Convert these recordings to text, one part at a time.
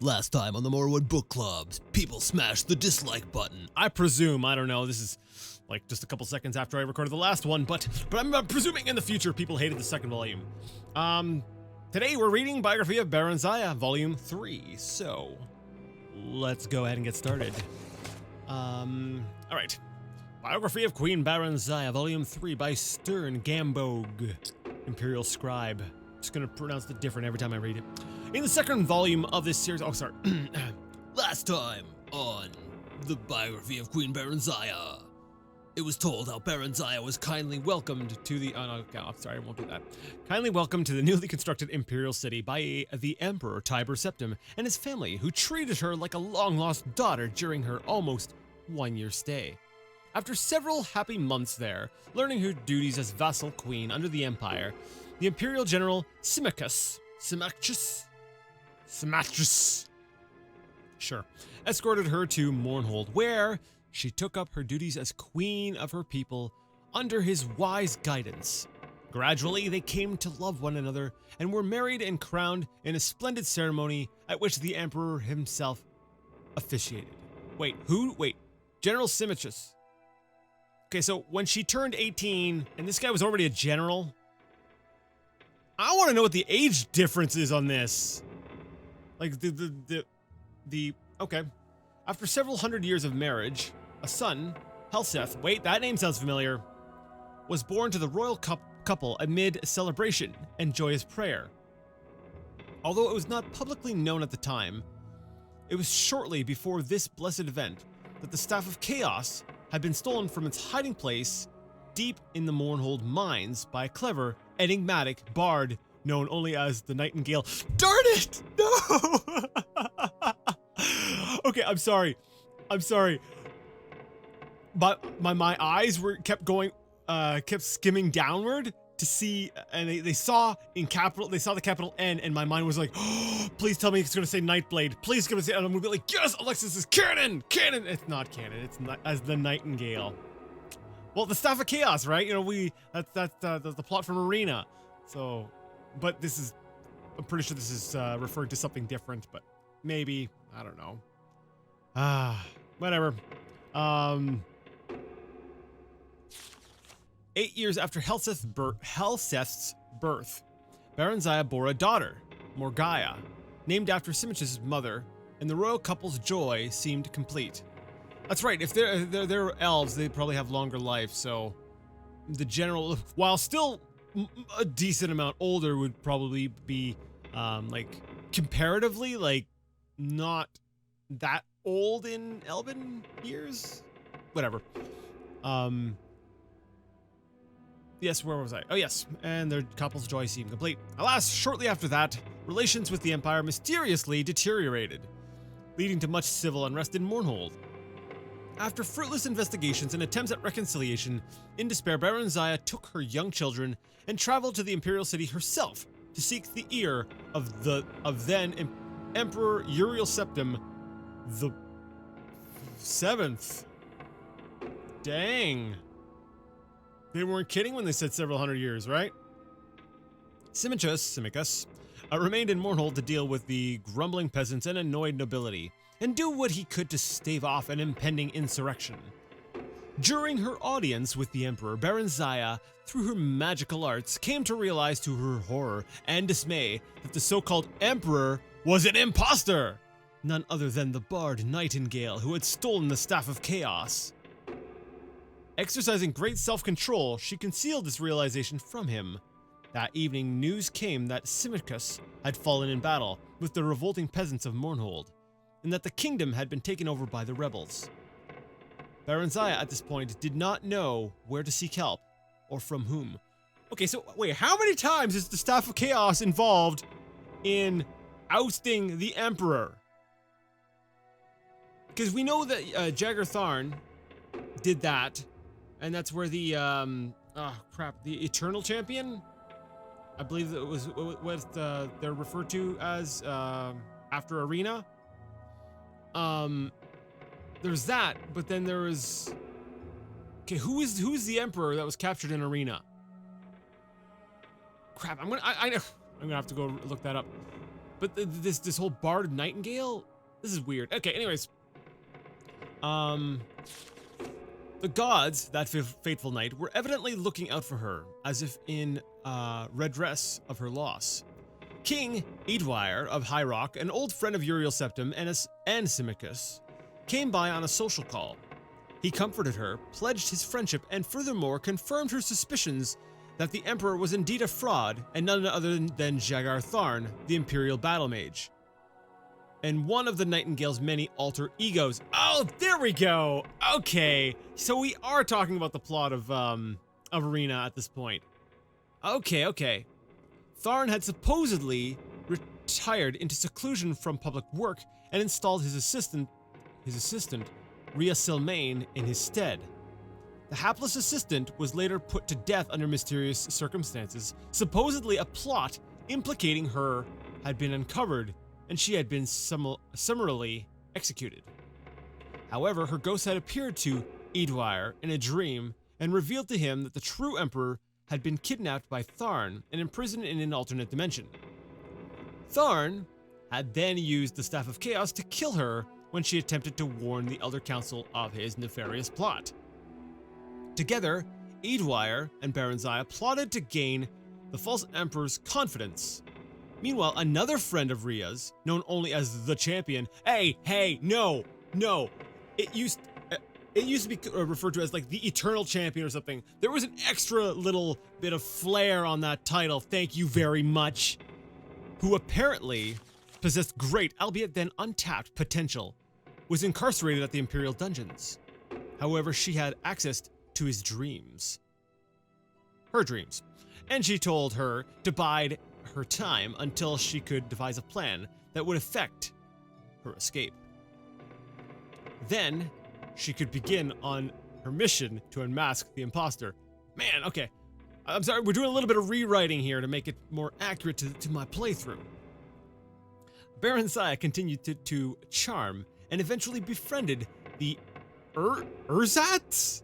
Last time on the Morrowind Book Clubs, people smashed the dislike button. I presume, I don't know, this is like just a couple seconds after I recorded the last one, but I'm presuming in the future people hated the second volume. Today we're reading Biography of Barenziah, Volume 3, so let's go ahead and get started. Alright. Biography of Queen Barenziah, Volume 3 by Stern Gambog, Imperial Scribe. Just gonna pronounce it different every time I read it. In the second volume of this series, last time on the Biography of Queen Barenziah, it was told how Barenziah was kindly welcomed to the, I'm sorry, I won't do that. Kindly welcomed to the newly constructed Imperial City by the Emperor Tiber Septim and his family, who treated her like a long-lost daughter during her almost one-year stay. After several happy months there, learning her duties as vassal queen under the Empire, the Imperial General Symmachus, sure, escorted her to Mournhold, where she took up her duties as queen of her people under his wise guidance. Gradually, they came to love one another and were married and crowned in a splendid ceremony at which the emperor himself officiated. Wait, who? Wait, General Symmachus. Okay, so when she turned 18, and this guy was already a general, I want to know what the age difference is on this. Like, okay. After several hundred years of marriage, a son, Helseth, wait, that name sounds familiar, was born to the royal couple amid celebration and joyous prayer. Although it was not publicly known at the time, it was shortly before this blessed event that the Staff of Chaos had been stolen from its hiding place deep in the Mournhold mines by a clever, enigmatic bard known only as the Nightingale. Darn it! No! Okay, I'm sorry. But my eyes kept skimming downward to see, and they saw the capital N, and my mind was like, oh, please tell me it's gonna say Nightblade. Please give us, and I'm gonna be like, yes, Alexis is canon! It's not canon, it's not as the Nightingale. Well, the Staff of Chaos, right? You know, that's the plot from Arena. So, but this is, I'm pretty sure this is referring to something different, but maybe, I don't know. Whatever. 8 years after Helseth's birth, Barenziah bore a daughter, Morgiah, named after Symmachus' mother, and the royal couple's joy seemed complete. That's right, if they're elves, they probably have longer life, so the general, while still a decent amount older, would probably be, like, comparatively, like, not that old in Elven years? Whatever. Yes, where was I? Oh yes, and their couple's joy seemed complete. Alas, shortly after that, relations with the Empire mysteriously deteriorated, leading to much civil unrest in Mournhold. After fruitless investigations and attempts at reconciliation, in despair, Barenziah took her young children and traveled to the Imperial City herself to seek the ear of then Emperor Uriel Septim the 7th. Dang. They weren't kidding when they said several hundred years, right? Symmachus remained in Mournhold to deal with the grumbling peasants and annoyed nobility, and do what he could to stave off an impending insurrection. During her audience with the Emperor, Barenziah, through her magical arts, came to realize to her horror and dismay that the so-called Emperor was an imposter! None other than the bard Nightingale, who had stolen the Staff of Chaos. Exercising great self-control, she concealed this realization from him. That evening, news came that Symmachus had fallen in battle with the revolting peasants of Mournhold, and that the kingdom had been taken over by the rebels. Barenziah, at this point, did not know where to seek help, or from whom. Okay, so wait, how many times is the Staff of Chaos involved in ousting the Emperor? Because we know that Jagartharn did that, and that's where the, the Eternal Champion? I believe that it was what they're referred to as, after Arena. There's that, but then there was, okay, who's the Emperor that was captured in Arena? Crap, I'm gonna have to go look that up. But this whole bard nightingale, this is weird. Okay, anyways. The gods, that fateful night, were evidently looking out for her, as if in redress of her loss. King Eadwire of High Rock, an old friend of Uriel Septim and Simicus, came by on a social call. He comforted her, pledged his friendship, and furthermore confirmed her suspicions that the Emperor was indeed a fraud and none other than Jagar Tharn, the Imperial Battle Mage, and one of the Nightingale's many alter egos. Oh, there we go. Okay, so we are talking about the plot of Arena at this point. Okay. Tharn had supposedly retired into seclusion from public work and installed his assistant, Rhea Silmain, in his stead. The hapless assistant was later put to death under mysterious circumstances. Supposedly a plot implicating her had been uncovered, and she had been summarily executed. However, her ghost had appeared to Eadwire in a dream and revealed to him that the true Emperor had been kidnapped by Tharn and imprisoned in an alternate dimension. Tharn had then used the Staff of Chaos to kill her when she attempted to warn the Elder Council of his nefarious plot. Together, Eadwire and Barenziah plotted to gain the false Emperor's confidence. Meanwhile, another friend of Rhea's, known only as the Champion— Hey, no. It used to be referred to as like the Eternal Champion or something. There was an extra little bit of flair on that title, thank you very much. Who apparently possessed great, albeit then untapped, potential, was incarcerated at the Imperial dungeons. However, she had access to his dreams. Her dreams. And she told her to bide her time until she could devise a plan that would effect her escape. Then she could begin on her mission to unmask the imposter. Man, okay. I'm sorry, we're doing a little bit of rewriting here to make it more accurate to my playthrough. Barenziah continued to charm and eventually befriended the Erzats?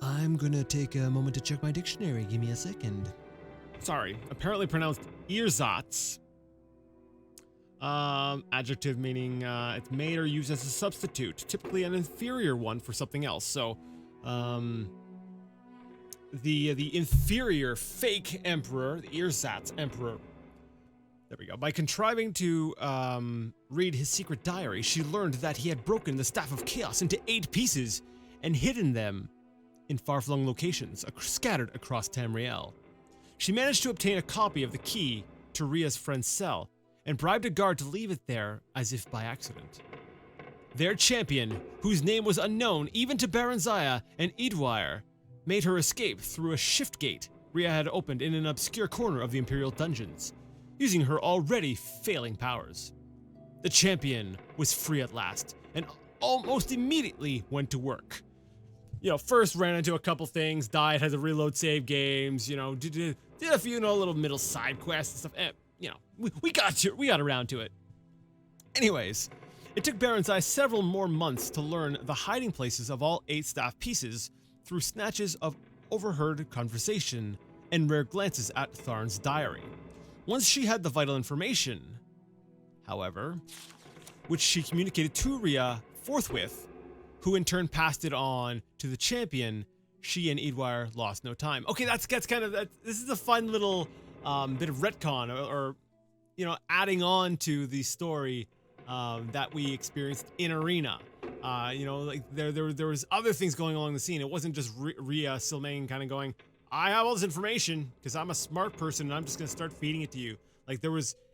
I'm gonna take a moment to check my dictionary. Give me a second. Sorry, apparently pronounced ersatz. Adjective meaning it's made or used as a substitute, typically an inferior one for something else. So, the inferior fake emperor, the ersatz emperor. There we go. By contriving to read his secret diary, she learned that he had broken the Staff of Chaos into 8 pieces and hidden them in far-flung locations scattered across Tamriel. She managed to obtain a copy of the key to Rhea's friend's cell and bribed a guard to leave it there as if by accident. Their champion, whose name was unknown even to Barenziah and Eadwire, made her escape through a shift gate Rhea had opened in an obscure corner of the Imperial dungeons, using her already failing powers. The champion was free at last and almost immediately went to work. First ran into a couple things, died, had to reload save games, did a few, little middle side quests and stuff. We got around to it. Anyways, it took Barenziah several more months to learn the hiding places of all 8 staff pieces through snatches of overheard conversation and rare glances at Tharn's diary. Once she had the vital information, however, which she communicated to Rhea forthwith, who in turn passed it on to the champion, she and Eadwire lost no time. Okay, that's kind of this is a fun little bit of retcon or adding on to the story that we experienced in Arena. Like there was other things going along the scene. It wasn't just Rhea Silmain kind of going, I have all this information because I'm a smart person and I'm just gonna start feeding it to you. Like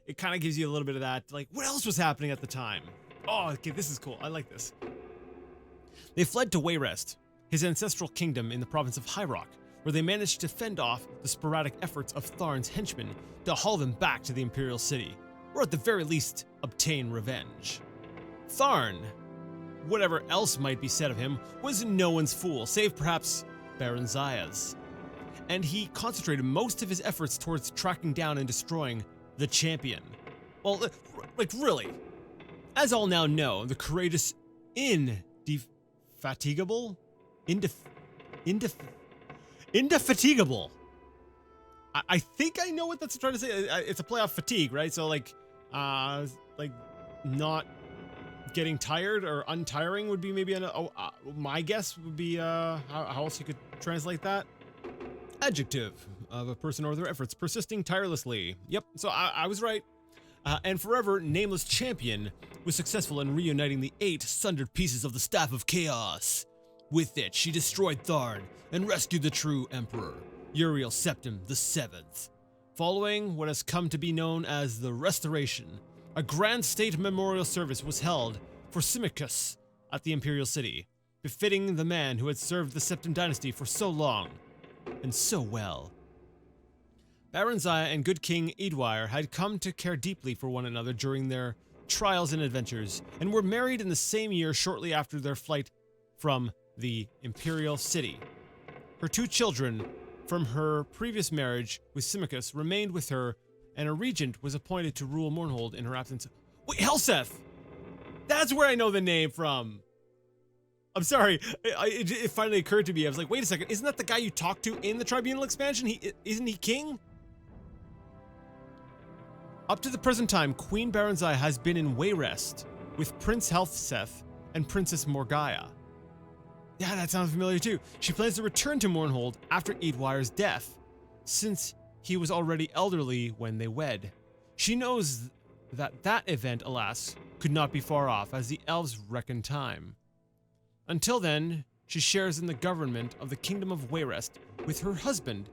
it kind of gives you a little bit of that. Like, what else was happening at the time? Oh, okay, this is cool. I like this. They fled to Wayrest, his ancestral kingdom in the province of High Rock, where they managed to fend off the sporadic efforts of Tharn's henchmen to haul them back to the Imperial City, or at the very least, obtain revenge. Tharn, whatever else might be said of him, was no one's fool, save perhaps Barenziah's. And he concentrated most of his efforts towards tracking down and destroying the champion. Well, like really. As all now know, the courageous indefatigable. I think I know what that's trying to say. It's a play off fatigue, right? So like not getting tired or untiring would be maybe my guess would be how else you could translate that. Adjective of a person or their efforts persisting tirelessly. Yep, so I was right. And forever nameless champion was successful in reuniting the 8 sundered pieces of the Staff of Chaos. With it, she destroyed Tharn and rescued the true Emperor, Uriel Septim the Seventh. Following what has come to be known as the Restoration, a grand state memorial service was held for Symmachus at the Imperial City, befitting the man who had served the Septim dynasty for so long and so well. Barenziah and good King Eadwire had come to care deeply for one another during their trials and adventures, and were married in the same year shortly after their flight from the Imperial City. Her 2 children from her previous marriage with Symmachus remained with her, and a regent was appointed to rule Mournhold in her absence. Wait, Helseth! That's where I know the name from! I'm sorry, it finally occurred to me. I was like, wait a second, isn't that the guy you talked to in the Tribunal expansion? Isn't he king? Up to the present time, Queen Barenziah has been in Wayrest with Prince Helseth and Princess Morgaya. Yeah, that sounds familiar too. She plans to return to Mournhold after Eadwire's death, since he was already elderly when they wed. She knows that event, alas, could not be far off, as the elves reckon time. Until then, she shares in the government of the Kingdom of Wayrest with her husband,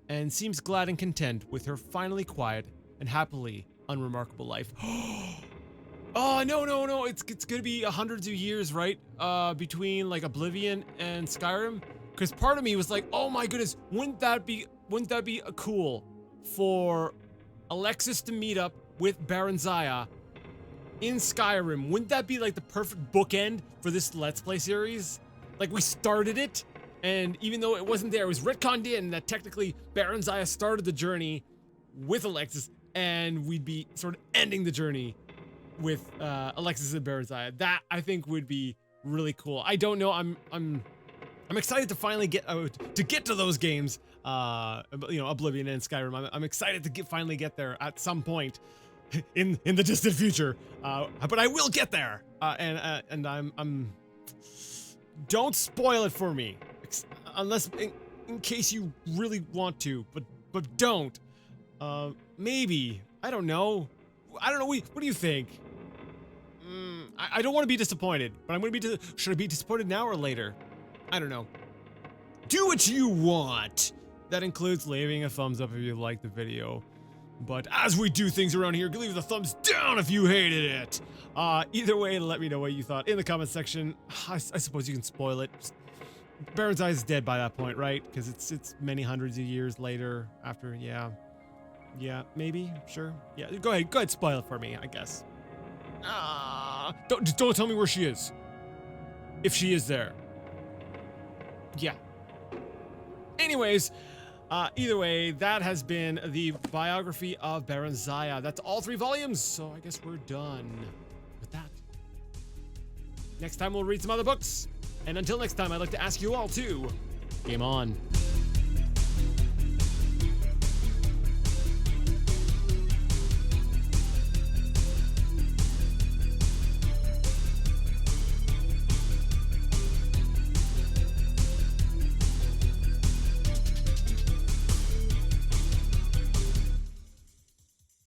and seems glad and content with her finally quiet and happily unremarkable life. Oh, no, it's gonna be hundreds of years, right? Between like Oblivion and Skyrim? Because part of me was like, oh my goodness, wouldn't that be cool for Alexis to meet up with Barenziah in Skyrim? Wouldn't that be like the perfect bookend for this Let's Play series? Like, we started it, and even though it wasn't there, it was retconned in that technically Barenziah started the journey with Alexis, and we'd be sort of ending the journey with Alexis and Barenziah. That I think would be really cool. I don't know. I'm excited to finally get to those games. Oblivion and Skyrim. I'm excited to finally get there at some point in the distant future. But I will get there. And I'm don't spoil it for me, unless in case you really want to. But don't. Maybe. I don't know. What do you think? I don't want to be disappointed, but I'm going to be. Should I be disappointed now or later? I don't know. Do what you want. That includes leaving a thumbs up if you liked the video. But as we do things around here, leave the thumbs down if you hated it. Either way, let me know what you thought in the comment section. I suppose you can spoil it. Barenziah is dead by that point, right? Because it's many hundreds of years later. After, yeah, maybe, sure, yeah. Go ahead, spoil it for me, I guess. Don't tell me where she is. If she is there. Yeah. Anyways, either way, that has been the biography of Barenziah. That's all 3 volumes, so I guess we're done with that. Next time we'll read some other books. And until next time, I'd like to ask you all to game on.